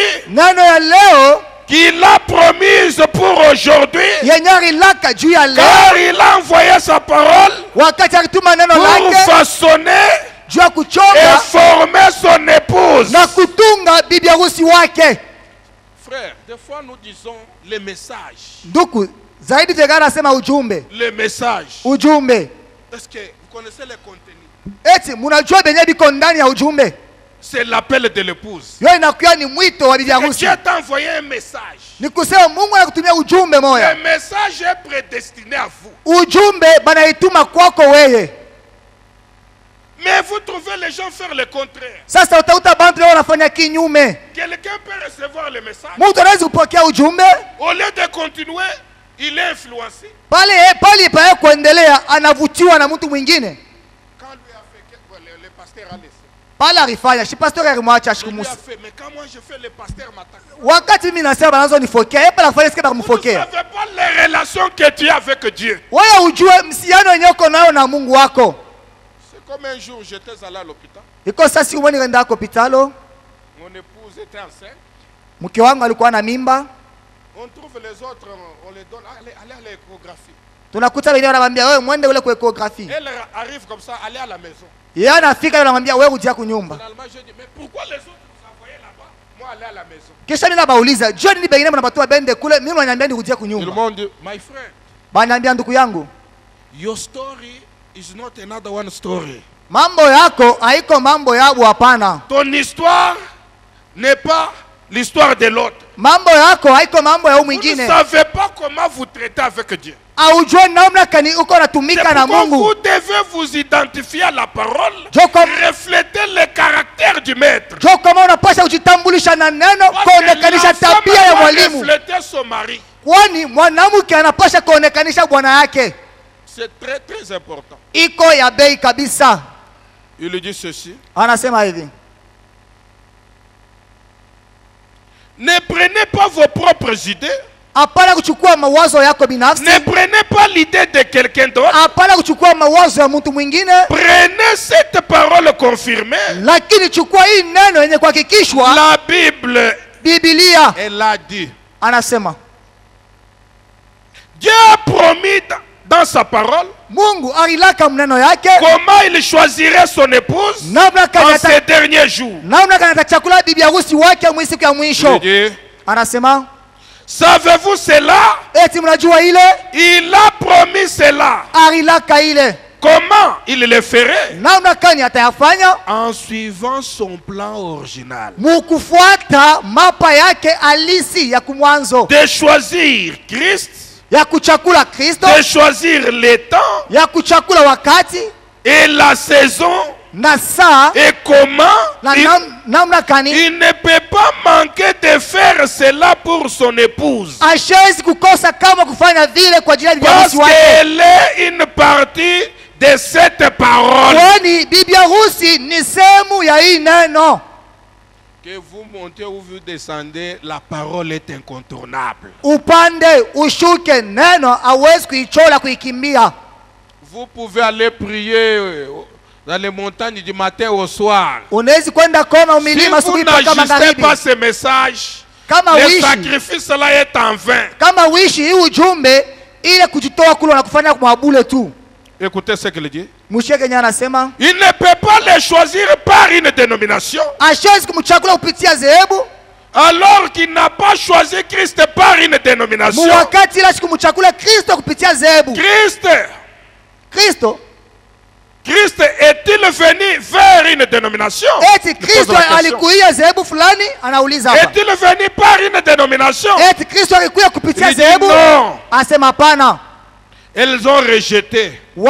qu'il a promise pour aujourd'hui. Car il a envoyé sa parole pour façonner et former son épouse. Frère, des fois nous disons les messages. Le message. Est-ce que vous connaissez les contenus? C'est l'appel de l'épouse. Dieu t'a envoyé un message. Le message est prédestiné à vous. Mais vous trouvez les gens faire le contraire. Quelqu'un peut recevoir le message. Au lieu de continuer, il est influencé. Quand lui a fait, le pasteur a laissé. Mais quand moi je fais, le pasteur m'attaque. Vous ne savez pas les relations que tu as avec Dieu. C'est comme un jour j'étais allé à l'hôpital. Mon épouse était enceinte. On trouve les autres, on les donne, allez à l'échographie. Elle arrive comme ça, allez à la maison. Finalement, je dis, mais pourquoi les autres vous envoyez là-bas? Moi, aller à la maison. Ils m'ont dit, my friend, your story is not another one story. Ton histoire n'est pas l'histoire de l'autre. Vous ne savez pas comment vous traitez avec Dieu. Vous devez vous identifier à la parole, refléter le caractère du maître. Refléter son mari. C'est très très important. Il dit ceci. Ne prenez pas vos propres idées Apana kuchukua mawazo yako binafsi. Ne prenez pas l'idée de quelqu'un d'autre. Apana kuchukua mawazo ya mtu mwingine. Prenez cette parole confirmée. Lakini chukua hii neno yenye kuhakikishwa. La Bible, Biblia, elle a dit. Anasema. Dieu a promis dans sa parole. Mungu alilaka mneno yake. Comment il choisirait son épouse en ces derniers jours. Namna gani atachakula bibi harusi wake mwisiku ya mwisho. Anasema. Savez-vous cela? Eti mnajua ile? Il a promis cela. Alilaka ile. Comment il le ferait? Namna gani atayafanya? En suivant son plan original. Mukufuata mapa yake alisi ya kumwanzo. De choisir Christ. Ya kuchakula Kristo. De choisir le temps. Ya kuchakula wakati. Et la saison. Na saa. Et comment? Namna gani? Il ne peut pas manquer de faire cela pour son épouse. Ashezi kukosa kama kufanya vile kwa ajili ya bibi harusi wake. Parce qu'elle est une partie de cette parole. Kwani bibi harusi ni sehemu ya hii neno. Que vous montez ou vous descendez, la parole est incontournable. Upande ushuke neno hawezi kuichola kuikimbia. Vous pouvez aller prier dans les montagnes du matin au soir. Si vous n'ajustez pas ce message, le sacrifice là est en vain. Écoutez ce qu'il dit. Il ne peut pas les choisir par une dénomination. Alors qu'il n'a pas choisi Christ par une dénomination. Christ est-il venu vers une dénomination? Est-il venu par une dénomination? Il dit non. Elles ont rejeté. Eh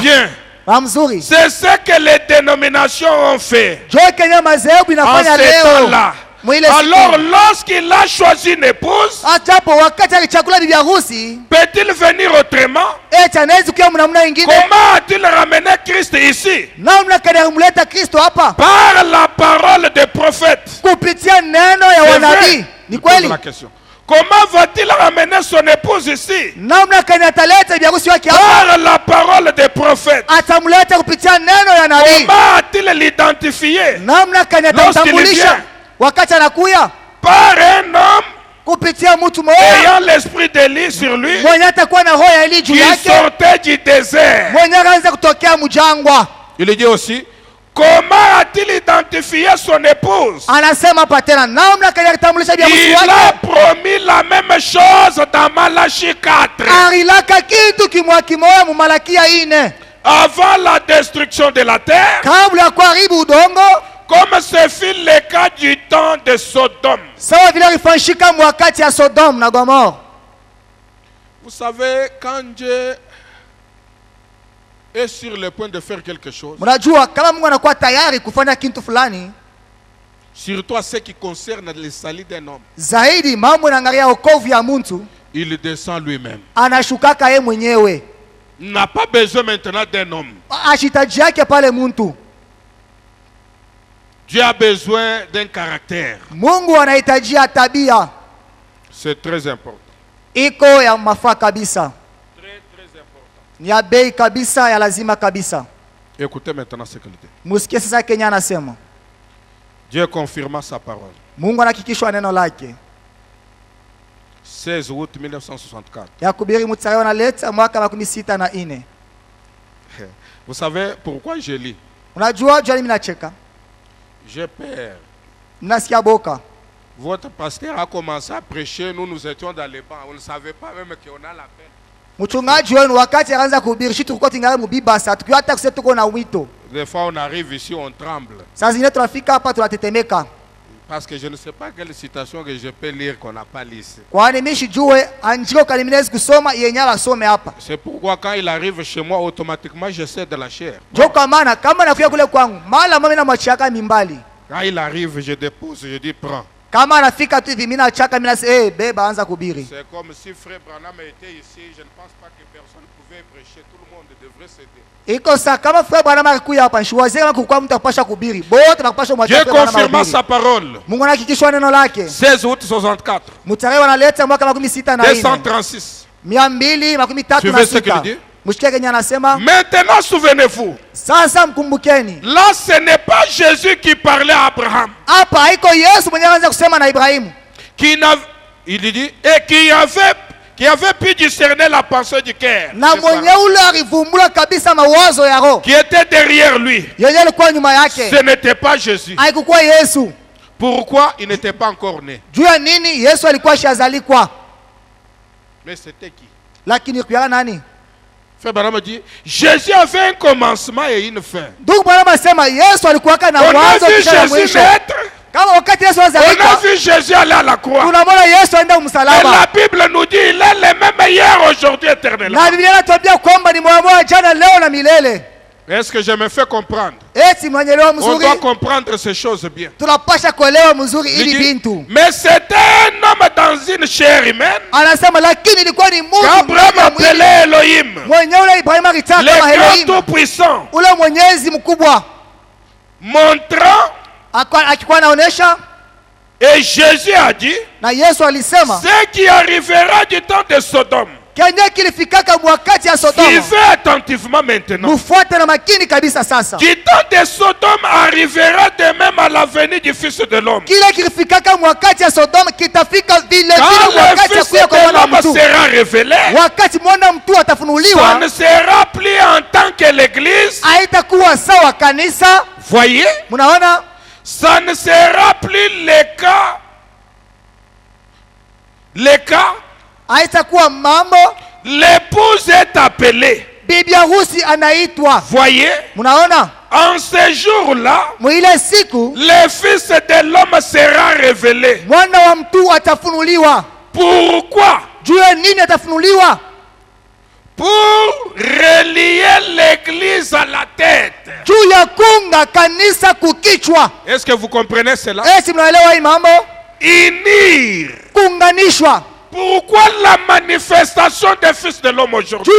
bien, c'est ce que les dénominations ont fait en ce temps-là. Alors, lorsqu'il a choisi une épouse, peut-il venir autrement? Comment a-t-il ramené Christ ici? Par la parole des prophètes. C'est vrai. La question. Comment va-t-il ramener son épouse ici? Par la parole des prophètes. Comment a-t-il l'identifié lorsqu'il vient? Par un homme ayant l'esprit d'Élie sur lui, qui sortait du désert. Il dit aussi, comment a-t-il identifié son épouse? Il a promis la même chose dans Malachie 4. Avant la destruction de la terre, comme ce fut le cas du temps de Sodome. Vous savez, quand Dieu est sur le point de faire quelque chose, surtout à ce qui concerne le salut d'un homme, il descend lui-même. Il n'a pas besoin maintenant d'un homme. Dieu a besoin d'un caractère. C'est très important. Très, très important. Écoutez maintenant ce qu'il dit. Dieu confirma sa parole. 16 août 1964. Vous savez pourquoi je lis? J'ai peur. Votre pasteur a commencé à prêcher, nous étions dans les bancs, on ne savait pas même qu'on a la peine. Des fois on arrive ici, on tremble. Parce que je ne sais pas quelle citation que je peux lire qu'on n'a pas lu ici. C'est pourquoi quand il arrive chez moi, automatiquement j'essaie de la chair. Quand il arrive, je dépose, je dis prends. Kama anafika tu hivi mimi nachaka mimi nasema beba anza kuhubiri. C'est comme si frère Branham était ici, je ne pense pas que personne pouvait prêcher, tout le monde devrait s'aider. Iko sa kama frère Branham alikuja hapa nishwaze kama kwa mtu akupasha kuhubiri. Bote nakupasha mwacha. Dieu confirma sa parole. Mungu anahakikisha neno lake. 16 août 64. Mutarehe wanaleta mwaka 264. 236. 236. Suivez ce qu'il dit. Maintenant souvenez-vous. Sasa mkumbukeni. Là ce n'est pas Jésus qui parlait à Abraham. Hapa haiko Yesu mwenye anaanza kusema na Ibrahimu. Il dit et qui avait pu discerner la pensée du cœur. Na mwenye ule alivumbula kabisa mawazo ya roho. Qui était derrière lui. Yeye alikuwa nyuma yake. Ce n'était pas Jésus. Haikuwa Yesu. Pourquoi il n'était pas encore né? Juu ya nini Yesu alikuwa shazalikwa? Mais c'était qui? Lakini kwa nani? Frère Branham dit Jésus avait un commencement et une fin. Ndugu Branham asema Yesu alikuwa na mwanzo kisha mwisho. Kama wakati Yesu anazalikwa, on a vu Jésus aller à la croix. Tunamwona Yesu aenda msalaba. Et la Bible nous dit il est le même hier, aujourd'hui, éternellement. Na Biblia inatuambia kwamba ni mmoja jana leo na milele. Est-ce que je me fais comprendre? On doit comprendre ces choses bien. Mais c'était un homme dans une chair humaine. Qu'Abraham appelait Elohim. Le grand tout-puissant. Montrant. Et Jésus a dit ce qui arrivera du temps de Sodome. Suivez attentivement maintenant. Du temps de Sodome arrivera de même à la venue du Fils de l'homme. Quand le Fils de l'homme sera révélé, ça ne sera plus en tant que l'Église. Voyez, ça ne sera plus le cas. L'épouse est appelée. Voyez, en ce jour-là, le Fils de l'homme sera révélé. Pourquoi? Pour relier l'église à la tête. Est-ce que vous comprenez cela? Unir. Pourquoi la manifestation des fils de l'homme aujourd'hui?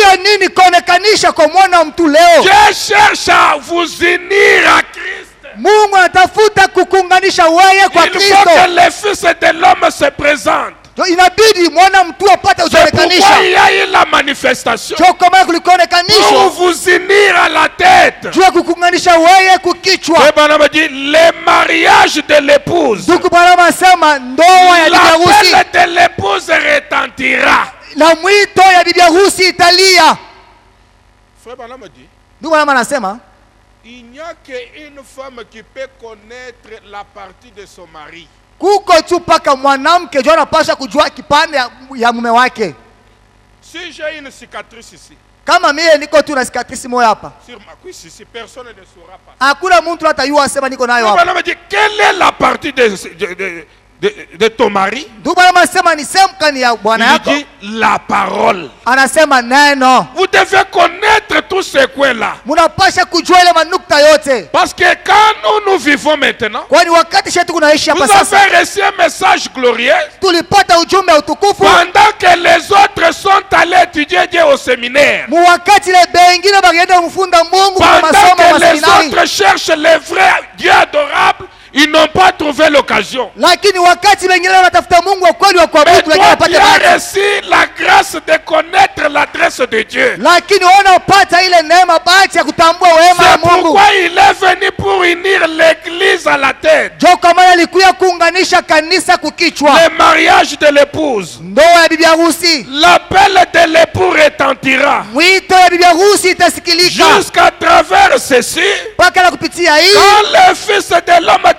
Dieu cherche à vous unir à Christ. Il faut que les fils de l'homme se présentent. C'est pourquoi il y a eu la manifestation pour vous unir à la tête. Le mariage de l'épouse, l'appel de l'épouse retentira. Frère Branham dit il n'y a qu'une femme qui peut connaître la partie de son mari. Si j'ai une cicatrice ici, kama mie niko tu na cicatrice moja hapa, sur ma cuisse ici, personne ne saura pas. Hakuna mtu atajua asema niko nayo hapa. Quelle est la partie de ton mari? Il dit la parole. Vous devez connaître tous ces coins-là. Parce que quand nous vivons maintenant, vous avez reçu un message glorieux. Pendant que les autres sont allés étudier Dieu au séminaire. Pendant que les autres cherchent les vrais dieux adorables, ils n'ont pas trouvé l'occasion. Mais toi, tu as reçu la grâce de connaître l'adresse de Dieu. C'est pourquoi il est venu pour unir l'église à la tête. Le mariage de l'épouse. L'appel de l'époux retentira. Jusqu'à travers ceci, quand le Fils de l'homme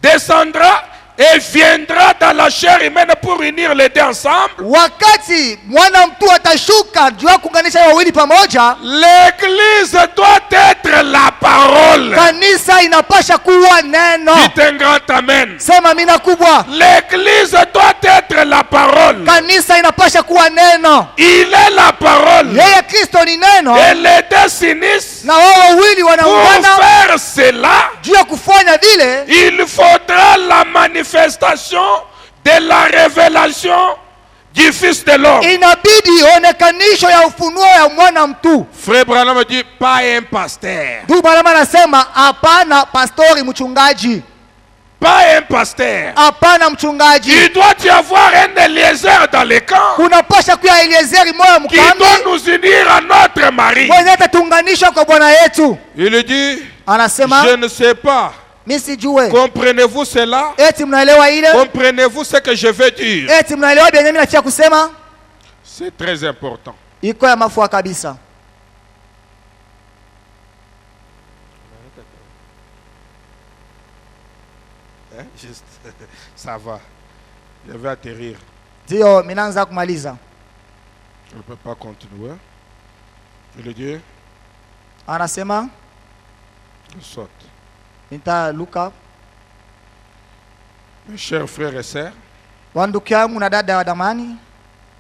descendra et viendra dans la chair humaine pour unir les deux ensemble. L'église doit être la parole. Dites un grand amen. L'église doit être la parole. Il est la parole. Et les deux s'unissent faire cela, il faudra la manifestation de la révélation du Fils de l'homme. Frère Branham me dit pas un pasteur. Pas un pasteur. Il doit y avoir un Eliezer dans les camps qui doit nous unir à notre mari. Il dit, je ne sais pas. Comprenez-vous cela? Comprenez-vous ce que je veux dire? C'est très important. Juste, ça va. Je vais atterrir. Je ne peux pas continuer. Je le dis. Je saute. Mes chers frères et sœurs,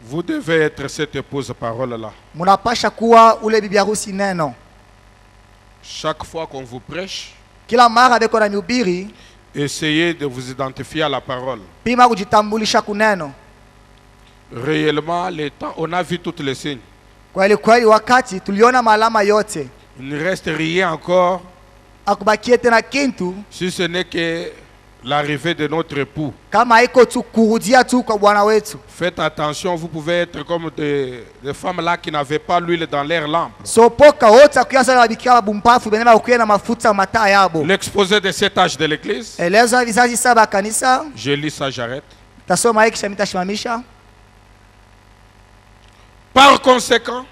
vous devez être cette épouse parole-là. Chaque fois qu'on vous prêche, essayez de vous identifier à la parole. Réellement, les temps, on a vu tous les signes. Il ne reste rien encore si ce n'est que l'arrivée de notre époux. Faites attention, vous pouvez être comme des femmes là qui n'avaient pas l'huile dans leur lampe. L'exposé de cet âge de l'église. Je lis ça, j'arrête. Par conséquent,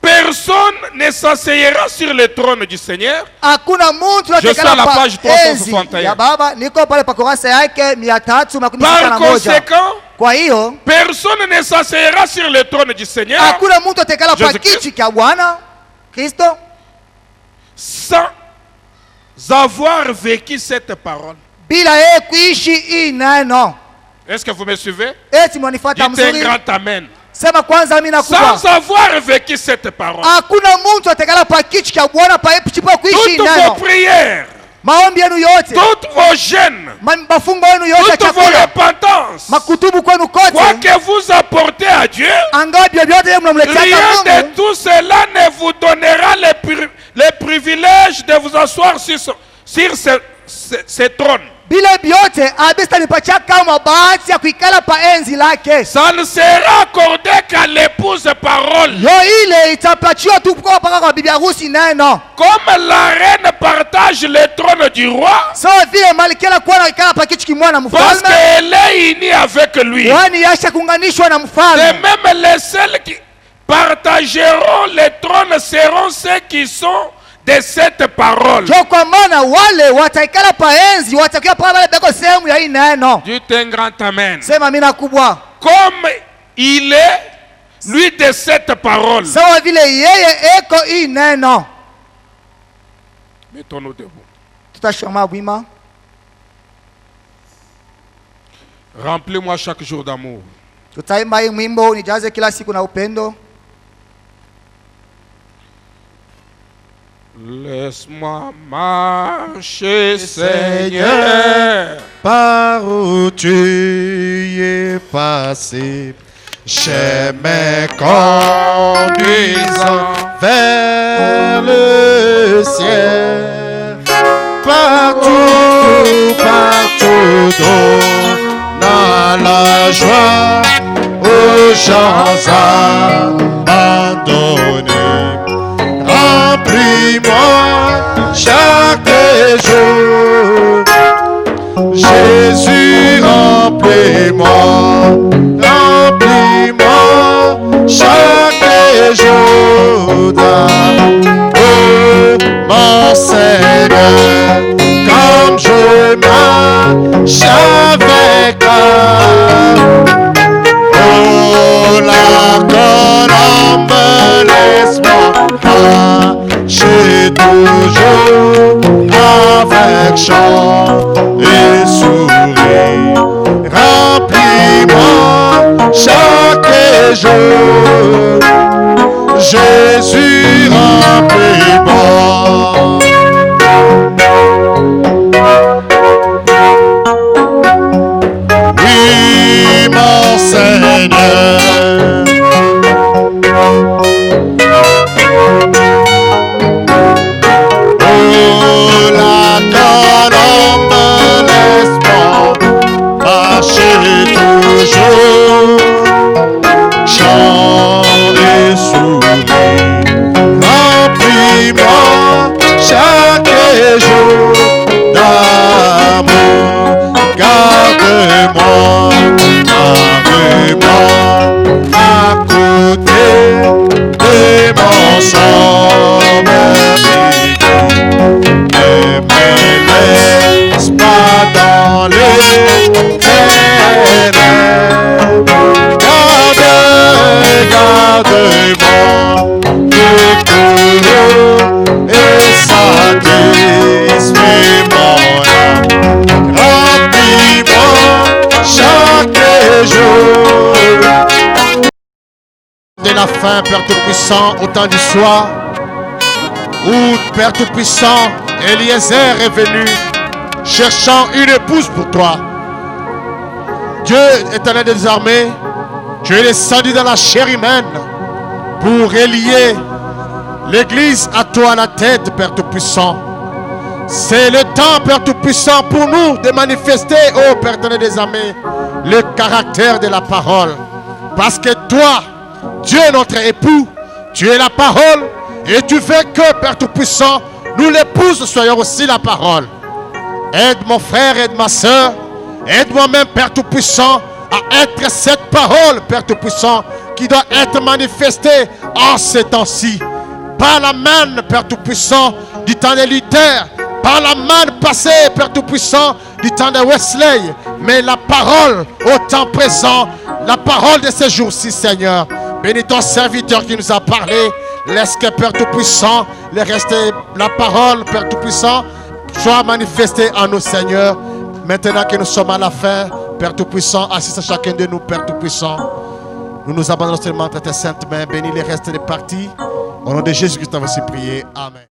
personne ne s'asseyera sur le trône du Seigneur. Je suis à la page 361. Par conséquent, personne ne s'asseyera sur le trône du Seigneur sans avoir vécu cette parole. Est-ce que vous me suivez? Dites un grand amen. Sans avoir vécu cette parole, toutes vos prières, toutes vos gênes, toutes vos repentances, quoi que vous apportez à Dieu, rien de tout cela ne vous donnera le privilège de vous asseoir sur ce trône. Ça ne sera accordé qu'à l'épouse parole. Comme la reine partage le trône du roi, parce qu'elle est unie avec lui. De même, les seuls qui partageront le trône seront ceux qui sont de cette parole. Dites un grand amen. Comme il est, lui, de cette parole. Mettons-nous debout. Remplis-moi chaque jour d'amour. Laisse-moi marcher, Seigneur, par où tu es passé, chemin conduisant vers le ciel. Partout, partout, dans la joie, aux gens abandonnés. Remplis-moi chaque jour, Jésus, remplis-moi, remplis-moi chaque jour. Oh, mon Seigneur, comme je marche avec toi, oh, la colombe, laisse-moi marcher toujours avec chant et sourire. Remplis-moi chaque jour, Jésus, remplis-moi. De la fin, Père Tout-Puissant, au temps du soir, où Père Tout-Puissant, Eliezer est venu, cherchant une épouse pour toi. Dieu éternel des armées, tu es descendu dans la chair humaine pour relier l'Église à toi à la tête, Père Tout-Puissant. C'est le temps, Père Tout-Puissant, pour nous de manifester, ô Père éternel des armées, le caractère de la parole. Parce que toi, Dieu notre époux, tu es la parole et tu veux que, Père Tout-Puissant, nous l'épouses soyons aussi la parole. Aide mon frère, aide ma soeur, aide-moi même, Père Tout-Puissant, à être cette parole, Père Tout-Puissant, qui doit être manifestée en ces temps-ci. Par la main, Père Tout-Puissant, du temps de Luther, par la main passée, Père Tout-Puissant, du temps de Wesley, mais la parole au temps présent, la parole de ces jours-ci, Seigneur. Bénis ton serviteur qui nous a parlé. Laisse que, Père Tout-Puissant, le reste de la parole, Père Tout-Puissant, soit manifestée en nous, Seigneur. Maintenant que nous sommes à la fin, Père Tout-Puissant, assiste à chacun de nous, Père Tout-Puissant. Nous nous abandonnons seulement à tes saintes mains. Bénis les restes des parties. Au nom de Jésus-Christ, on va aussi prier. Amen.